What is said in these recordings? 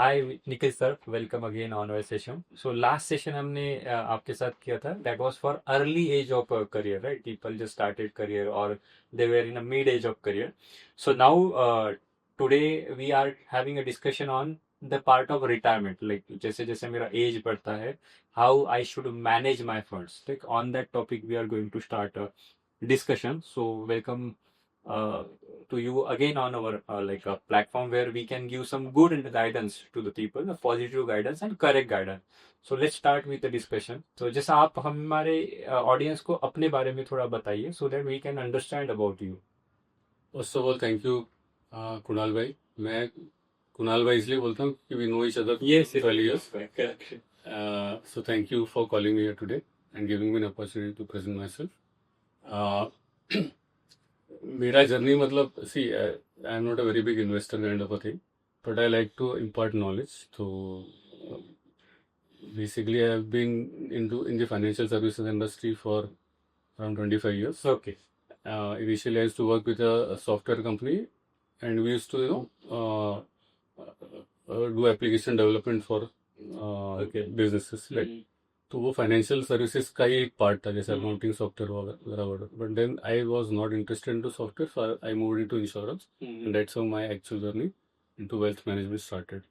Hi Nikhil sir, welcome again on our session. So last session हमने आपके साथ किया था. That was for early age of career, right? People just started career और they were in a mid age of career. So now today we are having a discussion on the part of retirement. Like जैसे जैसे मेरा age बढ़ता है, how I should manage my funds. Like on that topic we are going to start discussion. So welcome to you again on our like a platform where we can give some good guidance to the people, the positive guidance and correct guidance. So let's start with the discussion. So जैसा आप हमारे audience को अपने बारे में थोड़ा बताइए, so that we can understand about you. First of all thank you Kunal भाई. मैं कुणाल भाई इसलिए बोलता हूँ कि we know each other Yes, yes, 12 years. correct. So thank you for calling me here today and giving me an opportunity to present myself. मेरा journey मतलब see I am not a very big investor kind of a thing, but I like to impart knowledge. तो basically I have been in the financial services industry for around 25 years. Okay. Initially I used to work with a software company and we used to do application development for Okay. businesses, right? तो वो financial services का ही एक part था, जैसे hmm. Accounting software वगैरह. But then I was not interested into software, so I moved into insurance and that's how my actual journey into wealth management started.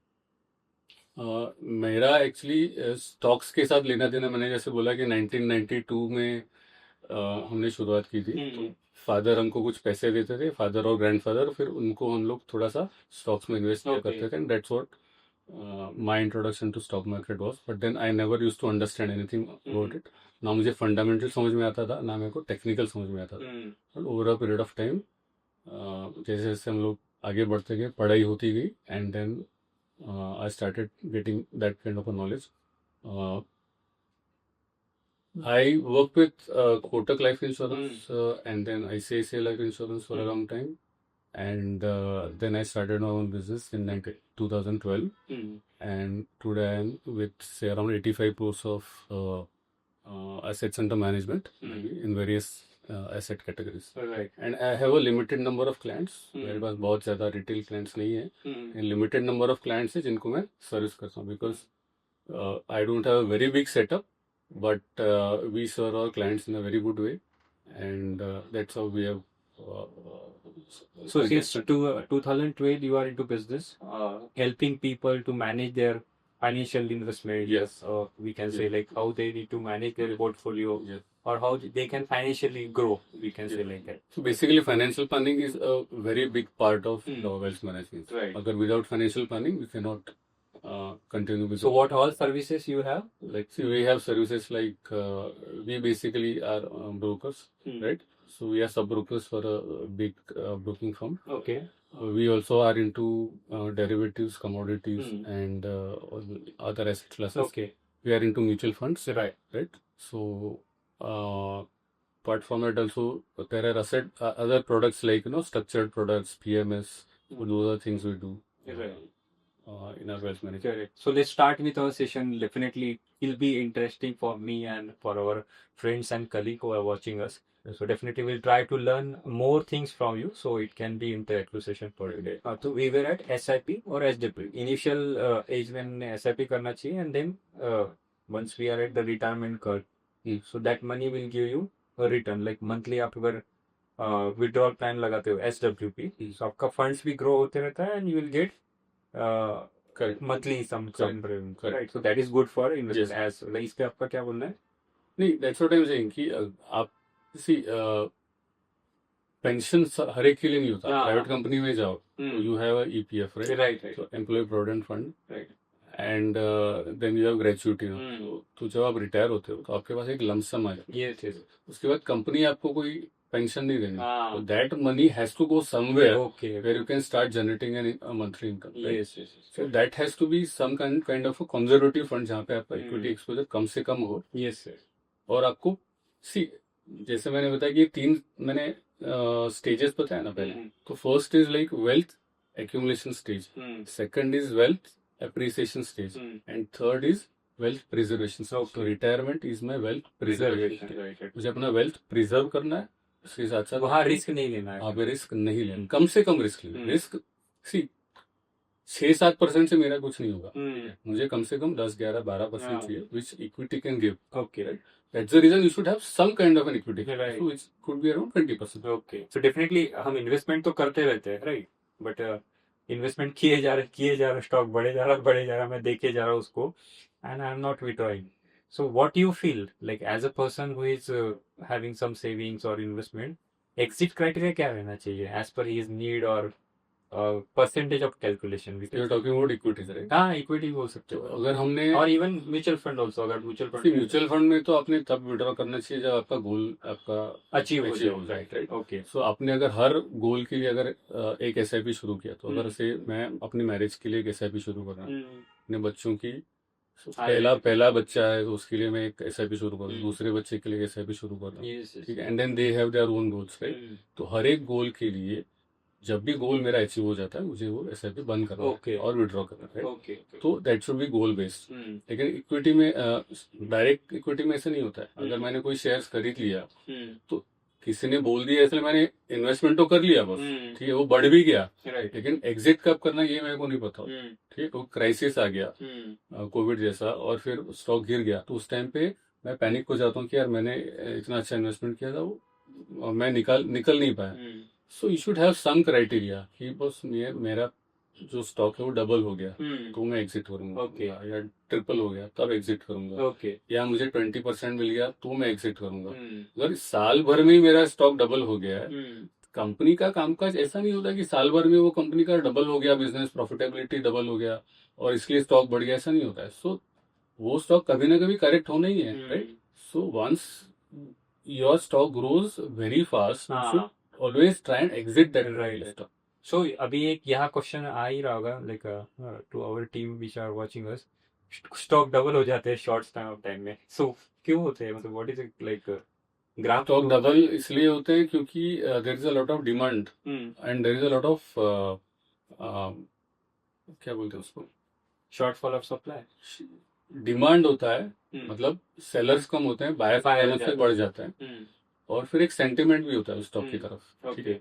मेरा actually stocks के साथ लेना देना, मैंने जैसे बोला कि 1992 में हमने शुरुआत की थी. तो फादर हमको कुछ पैसे देते थे, फादर और ग्रैंडफादर, फिर उनको हम लोग थोड़ा सा स्टॉक्स में इन्वेस्ट किया Okay. करते थे and that's what my introduction to stock market was. But then I never used to understand anything about it. ना मुझे फंडामेंटल समझ में आता था, ना मेरे को टेक्निकल समझ में आता था. But over a period of time जैसे जैसे हम लोग आगे बढ़ते गए, पढ़ाई होती गई and then I started getting that kind of a knowledge. I worked with Kotak Life Insurance and then ICICI Life Insurance for a long time. And then I started my own business in 2012. And today I'm with, say, around 85 crores of assets under management in various asset categories. Right. And I have a limited number of clients. मेरे पास बहुत ज़्यादा retail clients नहीं है. And limited number of clients है जिनको मैं service करता हूँ, because I don't have a very big setup, but we serve our clients in a very good way, and that's how we have. So since 2012, you are into business, helping people to manage their financial investment. Yes. We can say Yes. like how they need to manage their portfolio, Yes. or how they can financially grow. We can say like that. So basically, financial planning is a very big part of the wealth management. Right. Agar without financial planning, we cannot continue with. So what all services you have? Like, see, we have services like we basically are brokers, right? So we are sub brokers for a big broking firm. Okay. We also are into derivatives, commodities, and other asset classes. Okay. We are into mutual funds, Right. right? So apart from that, also there are other products like structured products, PMS. So those are things we do. Right. In our wealth management. Correct. So let's start with our session. Definitely, it'll be interesting for me and for our friends and colleagues who are watching us. So definitely, we'll try to learn more things from you. So it can be interactive session for today. So we were at SIP or SW. Initial age when SIP करना चाहिए, and then once we are at the retirement curve, so that money will give you a return. Like monthly आप अगर withdrawal plan लगाते हो SWP, so आपका funds भी grow होते रहता है, and you will get Correct. monthly some revenue. Correct. Right. So that is good for investment. Yes. As इस पे आपका क्या बोलना है? नहीं, that's what I'm saying कि आप see पेंशन हर एक के लिए नहीं होता. प्राइवेट कंपनी में जाओ तो you have EPF, right? Right. So employee provident fund, Right. And then you have gratuity. तो जब आप रिटायर होते हो तो आपके पास एक लमसम आ जाता है. Yes. Yes. उसके बाद कंपनी आपको कोई पेंशन नहीं देनी. Ah. So that money has to go somewhere Okay. where you can start generating a monthly income. Right? Yes. So that has to be some kind of a conservative fund जहाँ पे आपका equity exposure कम से कम हो. Yes, sir. और आपको जैसे मैंने बताया कि 3 मैंने स्टेजेस बताया ना पहले. तो first is like wealth accumulation stage, second is wealth appreciation stage, and third is wealth preservation. So retirement is my wealth preservation. Right. मुझे अपना वेल्थ प्रिजर्व करना है, उसके साथ साथ वहाँ रिस्क नहीं लेना है. वहाँ पे रिस्क नहीं लेना, कम से कम रिस्क लेना. रिस्क सी 6-7% से मेरा कुछ नहीं होगा, हम्म, मुझे कम से कम 10-11-12% हाँ, चाहिए which equity can give. Okay, That's the reason you should have some kind of an equity. Right. So it could be around 20%. Okay. So definitely हम इन्वेस्टमेंट तो करते रहते हैं, राइट, बट इन्वेस्टमेंट किए जा रहे, स्टॉक बढ़े जा रहा, मैं देखे जा रहा हूँ उसको, and I am not withdrawing. So what you feel like as a person who is having some savings और इन्वेस्टमेंट, एग्जिट क्राइटेरिया क्या रहना चाहिए एज पर हिज नीड और percentage of calculation? You're talking about equities, right? हाँ, equity बोल सकते तो हो, अगर हमने और इवन म्यूचुअल फंड ऑल्सो, अगर म्यूचुअल फंड म्यूचुअल फंड में तो आपने तब विड्रॉ करना चाहिए जब आपका गोल आपका अचीव हो achieve जाए, राइट. ओके. सो आपने अगर हर गोल के लिए अगर एक एसआईपी शुरू किया, तो अगर हम्म. से मैं अपनी मैरिज के लिए एक एसआईपी शुरू कर रहा हूँ, अपने बच्चों की हाँ, पहला बच्चा है तो उसके लिए मैं एक एसआईपी शुरू कर रहा हूँ, हम्म. दूसरे बच्चे के लिए एसआईपी शुरू कर रहा हूँ, यस, ठीक है. And then they have their own goals, right. तो हर एक गोल के लिए जब भी गोल मेरा अचीव हो जाता है, मुझे वो एसआईपी बंद करना ओके, है और विड्रॉ करना है, राइट. ओके, तो that should be goal based. लेकिन इक्विटी में डायरेक्ट इक्विटी में ऐसा नहीं होता है. अगर मैंने कोई शेयर्स खरीद लिया, तो किसी ने बोल दिया इसलिए मैंने इन्वेस्टमेंट तो कर लिया बस, ठीक है, वो बढ़ भी गया, राइट, लेकिन एग्जिट कब करना ये मेरे को नहीं पता. ठीक है, कोई क्राइसिस आ गया कोविड जैसा और फिर स्टॉक गिर गया, तो उस टाइम पे मैं पैनिक हो जाता हूँ कि यार मैंने इतना अच्छा इन्वेस्टमेंट किया था, वो मैं निकल नहीं पाया. So you should have some criteria कि बस मेरा जो स्टॉक है वो डबल हो गया तो मैं एग्जिट करूंगा, Okay. या ट्रिपल हो गया तब एग्जिट करूंगा, ओके. या मुझे 20% मिल गया तो मैं एग्जिट करूंगा. अगर साल भर में ही मेरा स्टॉक डबल हो गया है, कंपनी का कामकाज ऐसा नहीं होता कि साल भर में वो कंपनी का डबल हो गया, बिजनेस प्रॉफिटेबिलिटी डबल हो गया और इसलिए स्टॉक बढ़ गया, ऐसा नहीं होता है. सो वो स्टॉक कभी ना कभी करेक्ट होना ही है, right. So once your stock grows very fast, you should always try and exit that Right. Stock. सो अभी एक यहाँ क्वेश्चन आ ही रहा होगा, like to our team which are watching us, stock double हो जाते हैं शॉर्ट टाइम में, सो क्यों होते हैं, मतलब what is it like graph? Stock double इसलिए होते हैं क्योंकि there is a lot of demand and there is a lot of क्या बोलते हैं उसको, शॉर्टफॉल ऑफ सप्लाई. डिमांड होता है, मतलब सेलर्स कम होते हैं, बायर्स से बढ़ जाता है, और फिर एक सेंटिमेंट भी होता है उस स्टॉक की तरफ, ठीक है.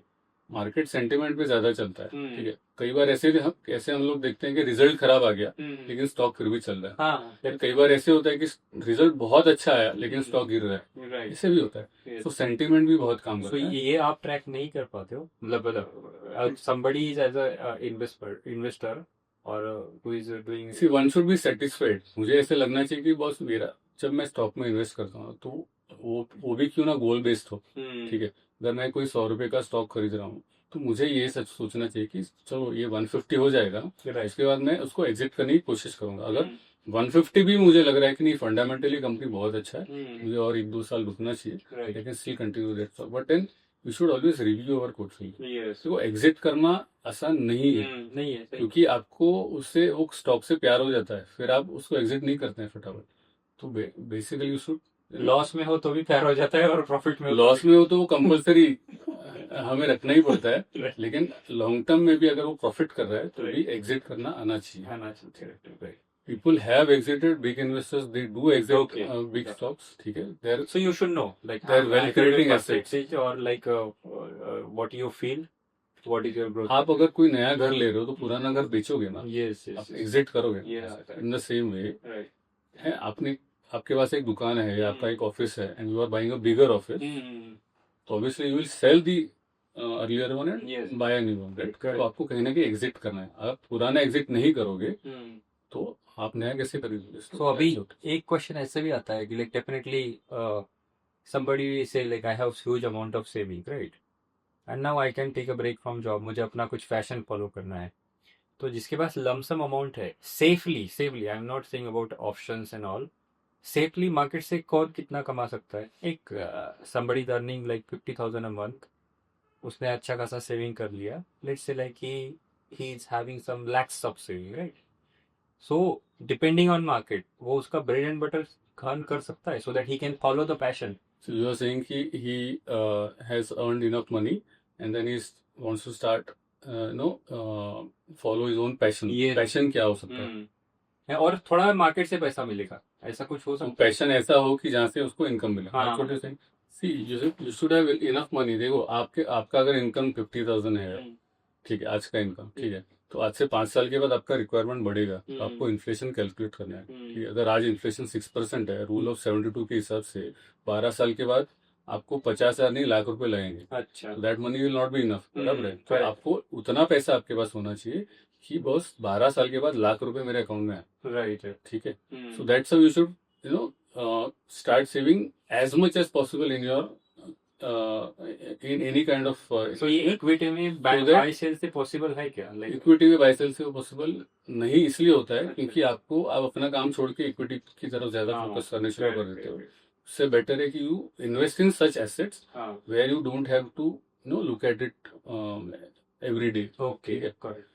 मार्केट सेंटिमेंट पे ज्यादा चलता है, ठीक है. कई बार ऐसे हम लोग देखते हैं कि रिजल्ट खराब आ गया लेकिन स्टॉक फिर भी चल रहा है. हाँ, फिर कई बार ऐसे होता है कि रिजल्ट बहुत अच्छा आया लेकिन स्टॉक गिर रहा है, राइट. ऐसे भी होता है. तो सेंटिमेंट भी बहुत काम सो करता है. ये आप ट्रैक नहीं कर पाते हो, मतलब somebody is as a investor or who is doing. See one should be satisfied. मुझे ऐसे लगना चाहिए कि बॉस मेरा जब मैं स्टॉक में इन्वेस्ट करता हूँ तो वो भी क्यों ना गोल बेस्ड हो, ठीक है. अगर मैं कोई 100 रुपए का स्टॉक खरीद रहा हूँ तो मुझे ये सच सोचना चाहिए कि चलो ये 150 हो जाएगा, इसके बाद मैं उसको एग्जिट करने की कोशिश करूंगा. अगर 150 भी मुझे लग रहा है कि नहीं फंडामेंटली कंपनी बहुत अच्छा है, मुझे और 1-2 साल रुकना चाहिए, I can still continue that stock, but then you should always review our portfolio. तो एग्जिट करना आसान नहीं है, नहीं है, क्योंकि आपको उससे वो स्टॉक से प्यार हो जाता है, फिर आप उसको एग्जिट नहीं करते हैं फटाफट. तो बेसिकली यू शुड, लॉस में हो तो भी प्यार हो जाता है और प्रॉफिट में लॉस में हो तो वो कंपलसरी हमें रखना ही पड़ता है, लेकिन लॉन्ग टर्म में भी अगर वो प्रॉफिट कर रहा है तो भी एग्जिट करना आना चाहिए. People have exited, big investors, they do exit big stocks, ठीक है. So you should know, like they're well creating assets. or like what you feel, what is your growth. आप अगर कोई नया घर ले रहे हो तो पुराना घर बेचोगे ना, yes, आप एग्जिट करोगे. Yeah, in the same way है, आपके पास एक दुकान है या आपका एक ऑफिस है and you are buying a bigger office, तो obviously you will sell the earlier one and buy a new one, right. तो आपको कहीं ना कहीं एग्जिट करना है. आप पुराना एग्जिट नहीं करोगे तो आप नया कैसे खरीदोगे. तो अभी एक क्वेश्चन ऐसे भी आता है कि like definitely somebody say like I have huge amount of saving, right, and now I can take a break from job, मुझे अपना कुछ फैशन फॉलो करना है, तो जिसके पास लमसम अमाउंट है, safely I am not saying about options and all, safely market से कौन कितना कमा सकता है? एक somebody is earning like 50,000 a month, उसने अच्छा खासा सेविंग कर लिया, let's say like he is having some lakhs of saving, right? So depending on market, वो उसका bread and butter earn कर सकता है so that he can follow the passion. So you are saying he has earned enough money and then he wants to start follow his own passion. Passion क्या हो सकता है? और थोड़ा market से पैसा मिलेगा, ऐसा कुछ हो सकता है. पैशन ऐसा हो कि जहाँ से उसको इनकम मिले. See, you should have enough money. देखो आपका अगर इनकम 50,000 है, ठीक है, आज का इनकम, ठीक है, तो आज से 5 साल के बाद आपका रिक्वायरमेंट बढ़ेगा, तो आपको इन्फ्लेशन कैलकुलेट करना है, ठीक है। अगर आज इन्फ्लेशन 6% है, रूल ऑफ 72 के हिसाब से 12 साल के बाद आपको 50,000 नहीं, लाख रुपए लगेंगे। अच्छा, that money will not be enough, बराबर है। तो correct. आपको उतना पैसा आपके पास होना चाहिए कि बस 12 साल के बाद लाख रुपए मेरे अकाउंट में आए, राइट, ठीक है। So that's how you should start saving as much as possible in your in any kind of so ये इक्विटी में that- बाय सेल से पॉसिबल है क्या, लाइक इक्विटी में बाय सेल से पॉसिबल नहीं इसलिए होता है क्योंकि आपको आप अपना काम छोड़ के इक्विटी की तरफ ज्यादा फोकस करने शुरू कर देते हो। उससे बेटर है कि you invest in such assets where you don't have to look at it every day, okay, ठीक है। करेक्ट।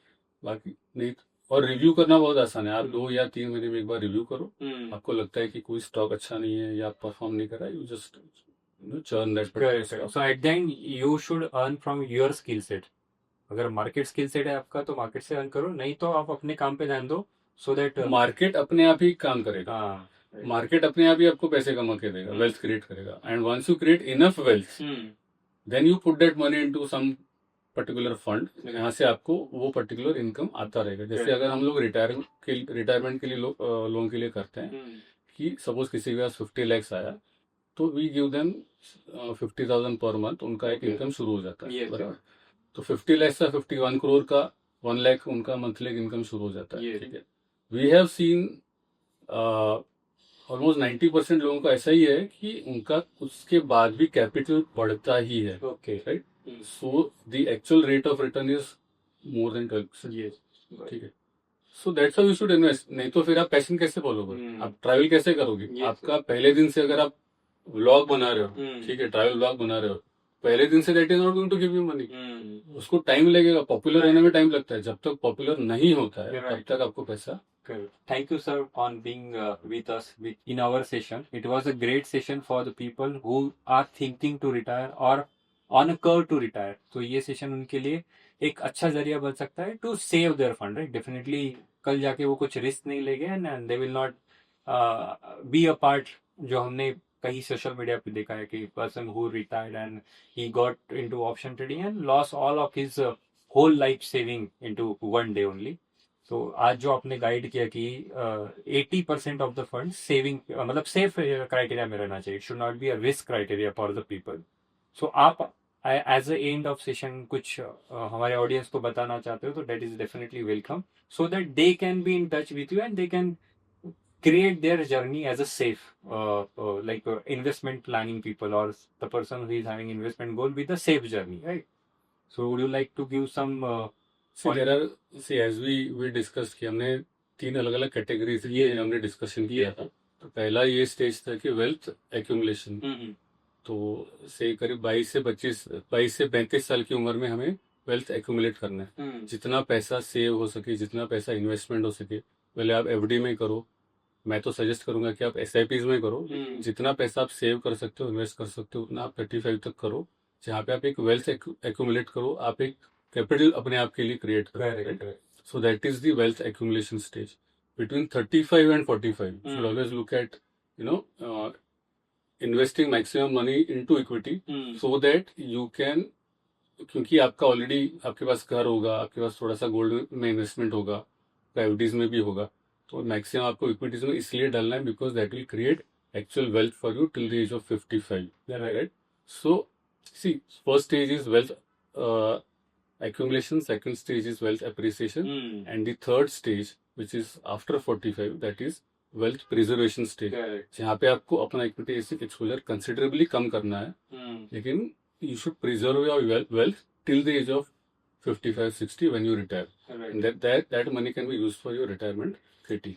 बाकी नहीं, और रिव्यू करना बहुत आसान है। आप 2 या 3 महीने में एक बार रिव्यू करो, आपको लगता है कि कोई स्टॉक अच्छा नहीं है या परफॉर्म नहीं कर रहा है, you just churn that particular stock. So at the end you should earn from your skill set. अगर मार्केट स्किल सेट है आपका तो मार्केट से अर्न करो, नहीं तो आप अपने काम पे ध्यान दो, सो दैट मार्केट अपने आप ही काम करेगा, हाँ, मार्केट अपने आप ही आपको पैसे कमा के देगा, वेल्थ क्रिएट करेगा। And once you create enough wealth, then you put that money into some particular fund, यहाँ से आपको वो पर्टिकुलर इनकम आता रहेगा। जैसे अगर हम लोग रिटायरमेंट के लिए लोन के लिए करते हैं कि सपोज किसी के पास 50 lakhs आया, तो we give them 50,000 per month, उनका एक इनकम शुरू हो जाता है, बराबर। तो 50 lakhs से 51 crore का 1 lakh उनका मंथली इनकम शुरू हो जाता है, ठीक है। वी हैव सीन ऑलमोस्ट 90% लोगों का ऐसा ही है कि उनका उसके बाद भी कैपिटल बढ़ता ही है, okay, right. So the actual rate of return is more than 12%, ठीक है। So that's how you should invest. नहीं तो फिर आप पैशन कैसे फॉलो करोगे, आप ट्रैवल कैसे करोगे। आपका पहले दिन से अगर आप व्लॉग बना रहे हो, ठीक है, ट्रैवल व्लॉग बना रहे हो, पहले दिन से that is not going to give you money. उसको टाइम लगेगा, पॉपुलर होने में टाइम लगता है। जब तक पॉपुलर नहीं होता है तब तक आपको पैसा। Thank you, sir, on being with us in our session. It was a great session for the people who are thinking to retire or on a curve to retire. तो ये सेशन उनके लिए एक अच्छा जरिया बन सकता है to save their fund, right. Definitely कल जाके वो कुछ रिस्क नहीं लेंगे and they will not be a part, जो हमने कहीं सोशल मीडिया पे देखा है कि person who retired and he got into option trading and loss all of his whole life saving into one day only. तो आज जो आपने गाइड किया कि 80% ऑफ द फंड सेविंग, मतलब सेफ क्राइटेरिया में रहना चाहिए, should not be a risk criteria for the people. So आप as a end of session कुछ हमारे ऑडियंस को बताना चाहते हो तो that is definitely welcome, so that they can be in touch with you and they can create their journey as a safe investment planning people, or the person who is having investment goal with a safe journey, right? So would you like to give some as we discuss किया, हमने 3 अलग अलग categories हमने discussion किया था। तो पहला ये स्टेज था कि वेल्थ एक्यूमुलेशन। तो से करीब 22 से 35 साल की उम्र में हमें वेल्थ एक्यूमुलेट करना है। जितना पैसा सेव हो सके, जितना पैसा इन्वेस्टमेंट हो सके, पहले आप एफडी में करो। मैं तो सजेस्ट करूंगा कि आप एसआईपीज में करो। जितना पैसा आप सेव कर सकते हो, इन्वेस्ट कर सकते हो, उतना आप 35 तक करो, जहाँ पे आप एक वेल्थ एक्यूमुलेट करो, आप एक कैपिटल अपने आप के लिए क्रिएट करो। So that is the wealth accumulation stage. Between 35 and 45 you should always look at investing maximum money into equity, so that you can, क्योंकि आपका ऑलरेडी आपके पास घर होगा, आपके पास थोड़ा सा गोल्ड में इन्वेस्टमेंट होगा, एफडीज में भी होगा, तो मैक्सिमम आपको इक्विटीज में इसलिए डालना है because that will create actual wealth for you till the age of 55, right. So see, first stage is wealth accumulation, second stage is wealth appreciation, and the third stage, which is after 45, that is wealth preservation stage, जहाँ पे आपको अपना equity exposure considerably कम करना है, लेकिन you should preserve your wealth till the age of 55-60 when you retire, and that money can be used for your retirement kitty.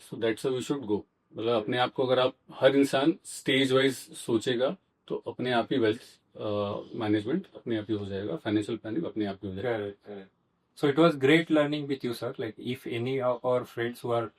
So that's how we should go. मतलब अपने आप को, अगर आप, हर इंसान स्टेज वाइज सोचेगा तो अपने आप ही वेल्थ मैनेजमेंट अपने आप ही हो जाएगा, फाइनेंशियल प्लानिंग अपने आप ही हो जाएगा। Correct. So it was great learning with you, sir. Like if any of our friends who are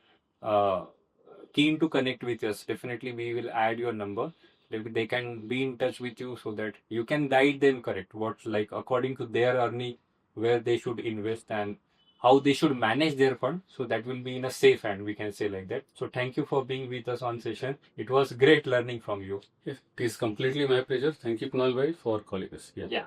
keen to connect with us, definitely we will add your number. They can be in touch with you so that you can guide them correct, what, like according to their earning, where they should invest and how they should manage their fund, so that will be in a safe hand, we can say like that. So thank you for being with us on session. It was great learning from you. Yes, it is completely my pleasure. Thank you, Kunal bhai, for calling us. Yeah.